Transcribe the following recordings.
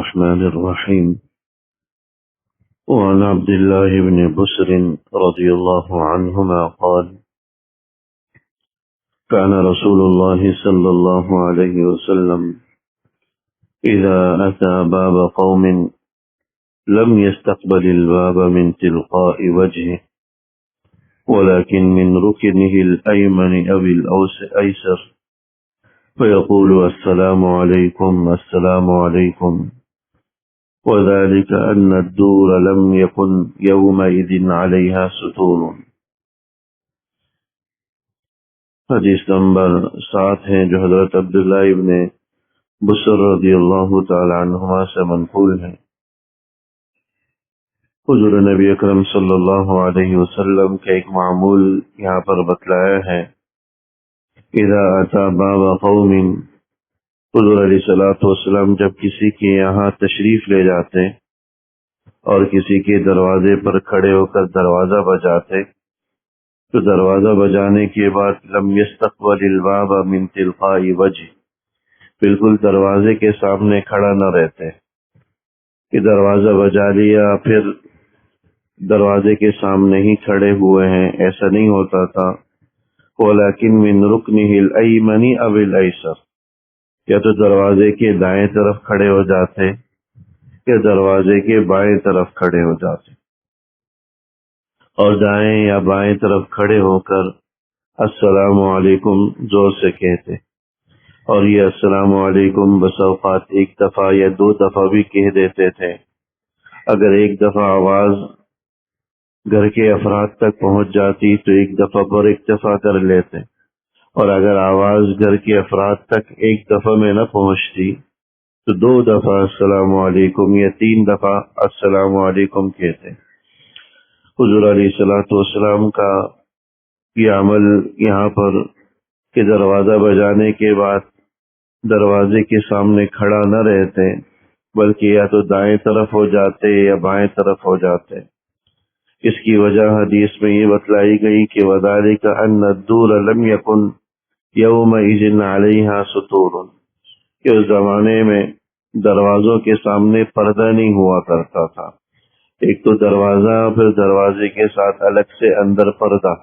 الرحمن الرحيم. وعن عبد الله بن بسر رضي الله عنهما قال: كان رسول الله صلى الله عليه وسلم إذا أتى باب قوم لم يستقبل الباب من تلقاء وجهه ولكن من ركنه الأيمن أو الأيسر فيقول: السلام عليكم السلام عليكم، وذلك أن الدور لم يكن يومئذ عليها ستور. حدیث نمبر 7 ہے جو حضرت عبداللہ ابن بسر رضی اللہ تعالی عنہما سے منقول ہے۔ حضور نبی اکرم صلی اللہ علیہ وسلم کا ایک معمول یہاں پر بتلایا ہے۔ اذا اتا باب قوم، حضور علیہ الصلوۃ والسلام جب کسی کے یہاں تشریف لے جاتے اور کسی کے دروازے پر کھڑے ہو کر دروازہ بجاتے تو دروازہ بجانے کے بعد لم یستقبل الباب من تلقاء وجہ، بالکل دروازے کے سامنے کھڑا نہ رہتے کہ دروازہ بجا لیا پھر دروازے کے سامنے ہی کھڑے ہوئے ہیں، ایسا نہیں ہوتا تھا۔ ولیکن من رکنہ الایمن او الایسر، یا تو دروازے کے دائیں طرف کھڑے ہو جاتے یا دروازے کے بائیں طرف کھڑے ہو جاتے، اور دائیں یا بائیں طرف کھڑے ہو کر السلام علیکم زور سے کہتے، اور یہ السلام علیکم بس اوقات ایک دفعہ یا دو دفعہ بھی کہہ دیتے تھے۔ اگر ایک دفعہ آواز گھر کے افراد تک پہنچ جاتی تو ایک دفعہ پر ایک دفعہ کر لیتے، اور اگر آواز گھر کے افراد تک ایک دفعہ میں نہ پہنچتی تو دو دفعہ السلام علیکم یا تین دفعہ السلام علیکم کہتے۔ حضور علیہ الصلوۃ والسلام کا یہ عمل یہاں پر کہ دروازہ بجانے کے بعد دروازے کے سامنے کھڑا نہ رہتے بلکہ یا تو دائیں طرف ہو جاتے یا بائیں طرف ہو جاتے۔ اس کی وجہ حدیث میں یہ بتلائی گئی کہ وَذَلِكَ أَنَّ الدُّورَ لَمْ يَكُنْ يَوْمَئِذٍ عَلَيْهَا سُطُورٌ، کہ اس زمانے میں دروازوں کے سامنے پردہ نہیں ہوا کرتا تھا۔ ایک تو دروازہ، پھر دروازے کے ساتھ الگ سے اندر پردہ۔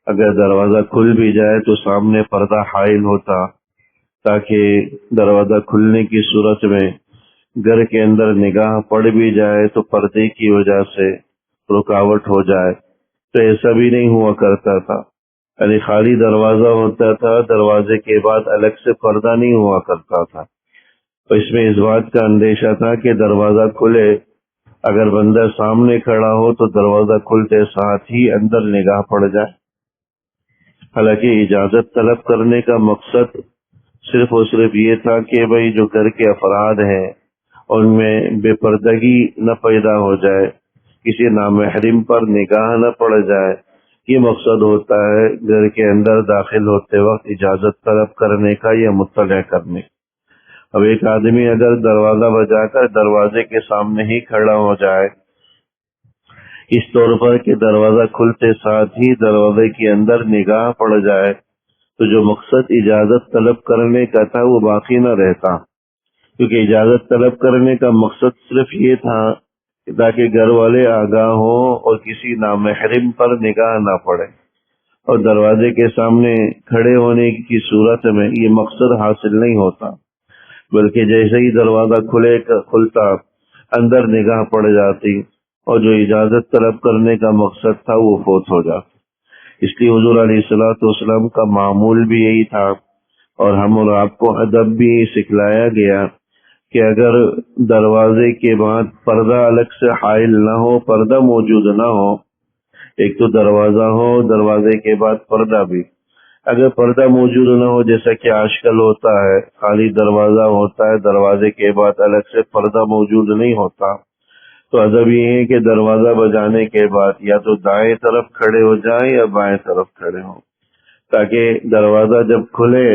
اگر دروازہ کھل بھی جائے تو سامنے پردہ حائل ہوتا تاکہ دروازہ کھلنے کی صورت میں گھر کے اندر نگاہ پڑ بھی جائے تو پردے کی وجہ سے رکاوٹ ہو جائے، تو ایسا بھی نہیں ہوا کرتا تھا، یعنی خالی دروازہ ہوتا تھا، دروازے کے بعد الگ سے پردہ نہیں ہوا کرتا تھا۔ تو اس میں اس بات کا اندیشہ تھا کہ دروازہ کھلے، اگر بندہ سامنے کھڑا ہو تو دروازہ کھلتے ساتھ ہی اندر نگاہ پڑ جائے۔ حالانکہ اجازت طلب کرنے کا مقصد صرف اور صرف یہ تھا کہ بھئی جو گھر کے افراد ہیں ان میں بے پردگی نہ پیدا ہو جائے، کسی نامحرم پر نگاہ نہ پڑ جائے، یہ مقصد ہوتا ہے گھر کے اندر داخل ہوتے وقت اجازت طلب کرنے کا یا مطلع کرنے کا۔ اب ایک آدمی اگر دروازہ بجا کر دروازے کے سامنے ہی کھڑا ہو جائے اس طور پر کہ دروازہ کھلتے ساتھ ہی دروازے کے اندر نگاہ پڑ جائے تو جو مقصد اجازت طلب کرنے کا تھا وہ باقی نہ رہتا، کیونکہ اجازت طلب کرنے کا مقصد صرف یہ تھا تاکہ گھر والے آگاہ ہوں اور کسی نامحرم پر نگاہ نہ پڑے، اور دروازے کے سامنے کھڑے ہونے کی صورت میں یہ مقصد حاصل نہیں ہوتا، بلکہ جیسے ہی دروازہ کھلتا اندر نگاہ پڑ جاتی اور جو اجازت طلب کرنے کا مقصد تھا وہ فوت ہو جاتا۔ اس لیے حضور علیہ الصلوۃ والسلام کا معمول بھی یہی تھا، اور ہم اور آپ کو ادب بھی سکھلایا گیا کہ اگر دروازے کے بعد پردہ الگ سے حائل نہ ہو، پردہ موجود نہ ہو، ایک تو دروازہ ہو، دروازے کے بعد پردہ بھی، اگر پردہ موجود نہ ہو جیسا کہ آج کل ہوتا ہے، خالی دروازہ ہوتا ہے، دروازے کے بعد الگ سے پردہ موجود نہیں ہوتا، تو ادب یہ ہے کہ دروازہ بجانے کے بعد یا تو دائیں طرف کھڑے ہو جائیں یا بائیں طرف کھڑے ہوں، تاکہ دروازہ جب کھلے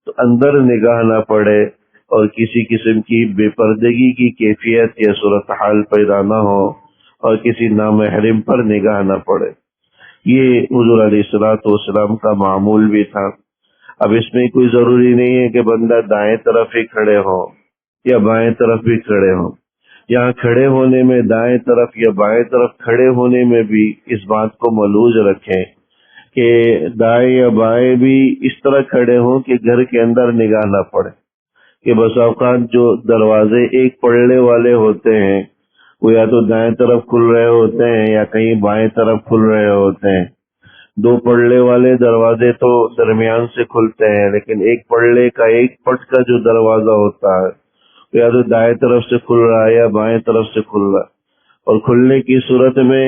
تو اندر نگاہ نہ پڑے اور کسی قسم کی بے پردگی کی کیفیت یا صورتحال پیدا نہ ہو اور کسی نامحرم پر نگاہ نہ پڑے۔ یہ حضور علیہ الصلوۃ والسلام کا معمول بھی تھا۔ اب اس میں کوئی ضروری نہیں ہے کہ بندہ دائیں طرف ہی کھڑے ہو، یا بائیں طرف بھی کھڑے ہوں. یہاں کھڑے ہونے میں دائیں طرف یا بائیں طرف کھڑے ہونے میں بھی اس بات کو ملوز رکھیں کہ دائیں یا بائیں بھی اس طرح کھڑے ہوں کہ گھر کے اندر نگاہ نہ پڑے. کہ بس اوقات جو دروازے ایک پڑھنے والے ہوتے ہیں وہ یا تو دائیں طرف کھل رہے ہوتے ہیں یا کہیں بائیں طرف کھل رہے ہوتے ہیں. دو پڑھنے والے دروازے تو درمیان سے کھلتے ہیں، لیکن ایک پڑھنے کا ایک پٹ کا جو دروازہ ہوتا ہے یا تو دائیں طرف سے کھل رہا ہے یا بائیں طرف سے کھل رہا ہے. اور کھلنے کی صورت میں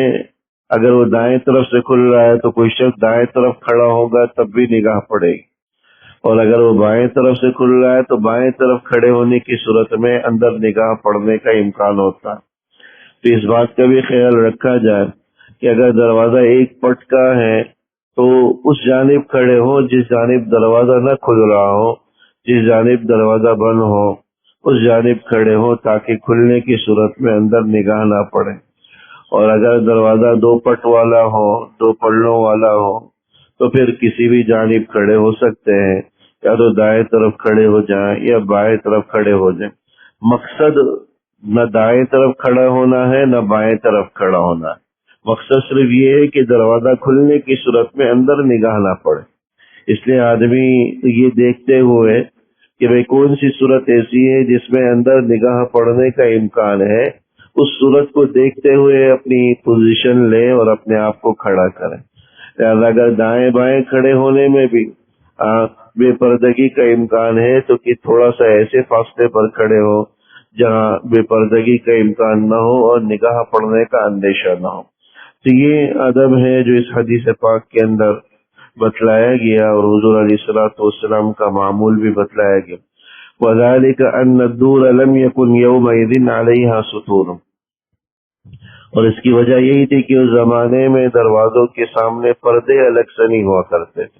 اگر وہ دائیں طرف سے کھل رہا ہے تو کوئی شخص دائیں طرف کھڑا ہوگا تب بھی نگاہ پڑے گی، اور اگر وہ بائیں طرف سے کھل رہا ہے تو بائیں طرف کھڑے ہونے کی صورت میں اندر نگاہ پڑنے کا امکان ہوتا ہے. تو اس بات کا بھی خیال رکھا جائے کہ اگر دروازہ ایک پٹ کا ہے تو اس جانب کھڑے ہو جس جانب دروازہ نہ کھل رہا ہو، جس جانب دروازہ بند ہو اس جانب کھڑے ہو تاکہ کھلنے کی صورت میں اندر نگاہ نہ پڑے. اور اگر دروازہ دو پٹ والا ہو، دو پلڑوں والا ہو تو پھر کسی بھی جانب کھڑے ہو سکتے ہیں، یا تو دائیں طرف کھڑے ہو جائیں یا بائیں طرف کھڑے ہو جائیں. مقصد نہ دائیں طرف کھڑا ہونا ہے نہ بائیں طرف کھڑا ہونا ہے. مقصد صرف یہ ہے کہ دروازہ کھلنے کی صورت میں اندر نگاہ نہ پڑے. اس لیے آدمی یہ دیکھتے ہوئے کہ بھئی کون سی صورت ایسی ہے جس میں اندر نگاہ پڑنے کا امکان ہے، اس صورت کو دیکھتے ہوئے اپنی پوزیشن لے اور اپنے آپ کو کھڑا کریں. اگر دائیں بائیں کھڑے ہونے میں بھی بے پردگی کا امکان ہے تو کہ تھوڑا سا ایسے فاصلے پر کھڑے ہو جہاں بے پردگی کا امکان نہ ہو اور نگاہ پڑنے کا اندیشہ نہ ہو. تو یہ ادب ہے جو اس حدیث پاک کے اندر بتلایا گیا اور حضور علیہ الصلوۃ والسلام کا معمول بھی بتلایا گیا. وَذَلِكَ أَنَّ الدُّورَ لَمْ يَكُنْ يَوْمَئِذٍ عَلَيْهَا سُطُورٌ. اور اس کی وجہ یہی تھی کہ اس زمانے میں دروازوں کے سامنے پردے الگ سے نہیں ہوا کرتے تھے.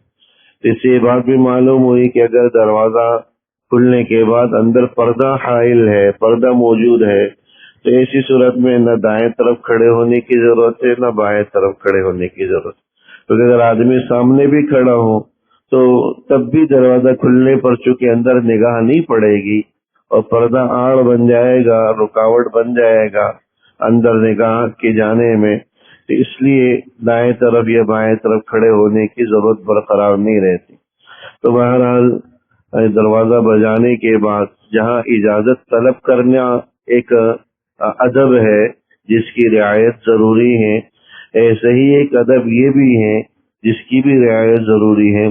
اس سے یہ بات بھی معلوم ہوئی کہ اگر دروازہ کھلنے کے بعد اندر پردہ حائل ہے، پردہ موجود ہے، تو ایسی صورت میں نہ دائیں طرف کھڑے ہونے کی ضرورت ہے نہ بائیں طرف کھڑے ہونے کی ضرورت ہے. کیونکہ اگر آدمی سامنے بھی کھڑا ہو تو تب بھی دروازہ کھلنے پر چونکہ اندر نگاہ نہیں پڑے گی اور پردہ آڑ بن جائے گا، رکاوٹ بن جائے گا اندر نگاہ کے جانے میں، تو اس لیے دائیں طرف یا بائیں طرف کھڑے ہونے کی ضرورت برقرار نہیں رہتی. تو بہرحال دروازہ بجانے کے بعد جہاں اجازت طلب کرنا ایک ادب ہے جس کی رعایت ضروری ہے، ایسے ہی ایک ادب یہ بھی ہے جس کی بھی رعایت ضروری ہے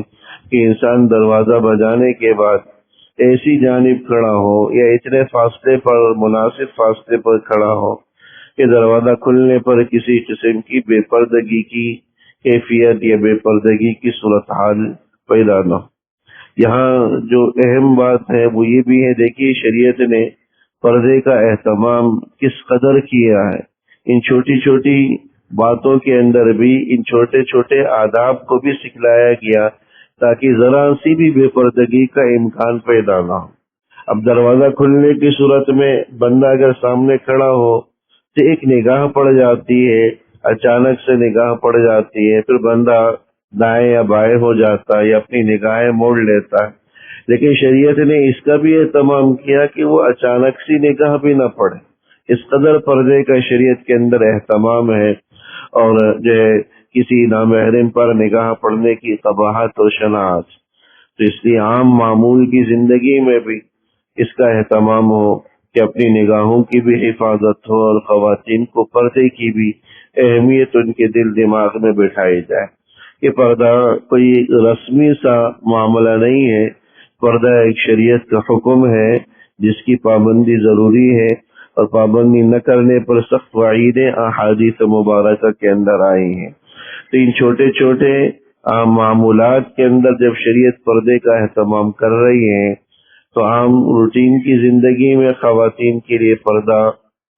کہ انسان دروازہ بجانے کے بعد ایسی جانب کھڑا ہو یا اتنے فاصلے پر، مناسب فاصلے پر کھڑا ہو کہ دروازہ کھلنے پر کسی قسم کی بے پردگی کی کیفیت یا بے پردگی کی صورتحال پیدا نہ ہو. یہاں جو اہم بات ہے وہ یہ بھی ہے، دیکھیے شریعت نے پردے کا اہتمام کس قدر کیا ہے. ان چھوٹی چھوٹی باتوں کے اندر بھی ان چھوٹے چھوٹے آداب کو بھی سکھلایا گیا تاکہ ذرا سی بھی بے پردگی کا امکان پیدا نہ ہو. اب دروازہ کھلنے کی صورت میں بندہ اگر سامنے کھڑا ہو تو ایک نگاہ پڑ جاتی ہے، اچانک سے نگاہ پڑ جاتی ہے، پھر بندہ دائیں یا بائیں ہو جاتا ہے یا اپنی نگاہیں موڑ لیتا ہے. لیکن شریعت نے اس کا بھی اہتمام کیا کہ وہ اچانک سی نگاہ بھی نہ پڑے. اس قدر پردے کا شریعت کے اندر اہتمام ہے، اور جو ہے کسی نامحرم پر نگاہ پڑنے کی قباحت اور شناعت. تو اس لیے عام معمول کی زندگی میں بھی اس کا اہتمام ہو کہ اپنی نگاہوں کی بھی حفاظت ہو اور خواتین کو پردے کی بھی اہمیت ان کے دل دماغ میں بٹھائی جائے کہ پردہ کوئی رسمی سا معاملہ نہیں ہے، پردہ ایک شریعت کا حکم ہے جس کی پابندی ضروری ہے، اور پابندی نہ کرنے پر سخت وعیدیں احادیث مبارکہ کے اندر آئی ہیں. تو ان چھوٹے چھوٹے معمولات کے اندر جب شریعت پردے کا اہتمام کر رہی ہے تو عام روٹین کی زندگی میں خواتین کے لیے پردہ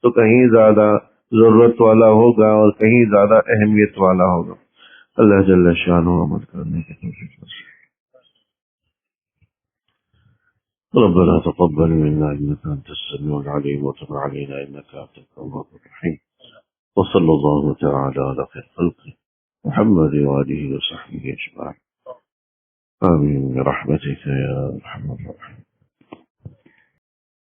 تو کہیں زیادہ ضرورت والا ہوگا اور کہیں زیادہ اہمیت والا ہوگا. اللہ جل شانہ عمل کرنے کی توفیق نصیب. ربنا تقبل منا انك انت السميع العليم وتب علينا انك انت التواب الرحيم. وصلى الله تعالى على خير خلقه محمد وآله وصحبه اجمعين. آمين برحمتك يا ارحم الراحمين.